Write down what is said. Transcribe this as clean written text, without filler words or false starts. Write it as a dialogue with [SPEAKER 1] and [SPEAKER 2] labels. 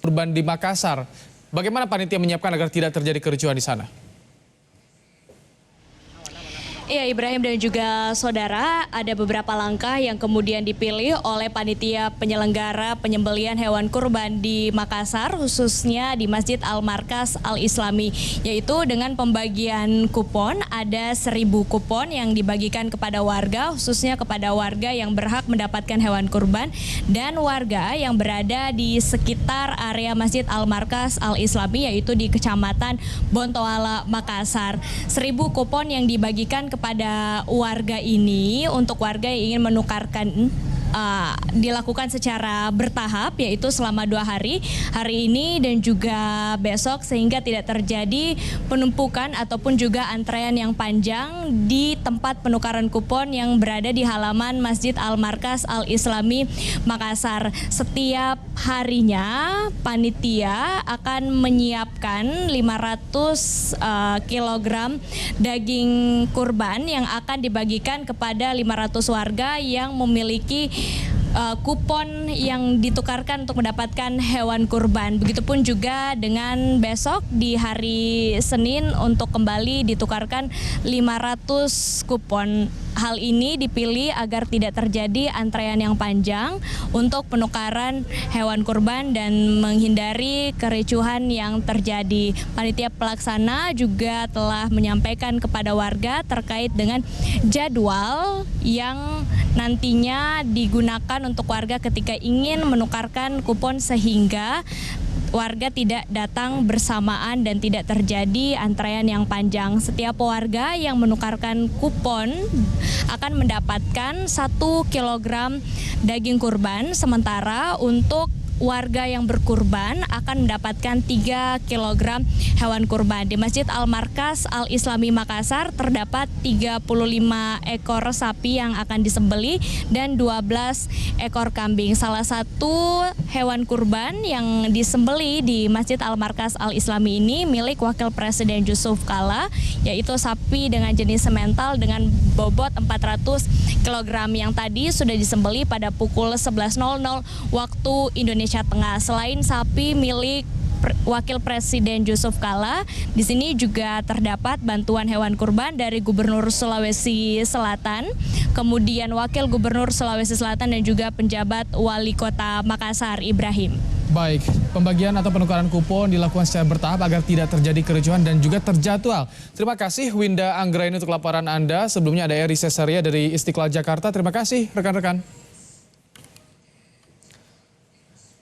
[SPEAKER 1] kurban di Makassar. Bagaimana panitia menyiapkan agar tidak terjadi kericuhan di sana?
[SPEAKER 2] Iya Ibrahim dan juga saudara, ada beberapa langkah yang kemudian dipilih oleh panitia penyelenggara penyembelihan hewan kurban di Makassar, khususnya di Masjid Al-Markas Al-Islami, yaitu dengan pembagian kupon. Ada 1.000 kupon yang dibagikan kepada warga, khususnya kepada warga yang berhak mendapatkan hewan kurban dan warga yang berada di sekitar area Masjid Al-Markas Al-Islami, yaitu di Kecamatan Bontoala, Makassar. 1.000 kupon yang dibagikan kepada warga ini untuk warga yang ingin menukarkan dilakukan secara bertahap, yaitu selama 2 hari ini dan juga besok, sehingga tidak terjadi penumpukan ataupun juga antrean yang panjang di tempat penukaran kupon yang berada di halaman Masjid Al-Markas Al-Islami Makassar. Setiap harinya panitia akan menyiapkan 500 kg daging kurban yang akan dibagikan kepada 500 warga yang memiliki kupon yang ditukarkan untuk mendapatkan hewan kurban. Begitupun juga dengan besok di hari Senin untuk kembali ditukarkan 500 kupon. Hal ini dipilih agar tidak terjadi antrean yang panjang untuk penukaran hewan kurban dan menghindari kericuhan yang terjadi. Panitia pelaksana juga telah menyampaikan kepada warga terkait dengan jadwal yang nantinya digunakan untuk warga ketika ingin menukarkan kupon, sehingga warga tidak datang bersamaan dan tidak terjadi antrean yang panjang. Setiap warga yang menukarkan kupon akan mendapatkan 1 kilogram daging kurban, sementara untuk warga yang berkurban akan mendapatkan 3 kg hewan kurban. Di Masjid Al-Markas Al-Islami Makassar terdapat 35 ekor sapi yang akan disembelih dan 12 ekor kambing. Salah satu hewan kurban yang disembelih di Masjid Al-Markas Al-Islami ini milik Wakil Presiden Yusuf Kala, yaitu sapi dengan jenis semental dengan bobot 400 kg yang tadi sudah disembelih pada pukul 11.00 waktu Indonesia Tengah. Selain sapi milik Wakil Presiden Yusuf Kala, di sini juga terdapat bantuan hewan kurban dari Gubernur Sulawesi Selatan, kemudian Wakil Gubernur Sulawesi Selatan dan juga penjabat Wali Kota Makassar, Ibrahim.
[SPEAKER 1] Baik, pembagian atau penukaran kupon dilakukan secara bertahap agar tidak terjadi kericuhan dan juga terjadwal. Terima kasih Winda Anggraini untuk laporan Anda. Sebelumnya ada Eri Cesaria dari Istiqlal Jakarta. Terima kasih rekan-rekan.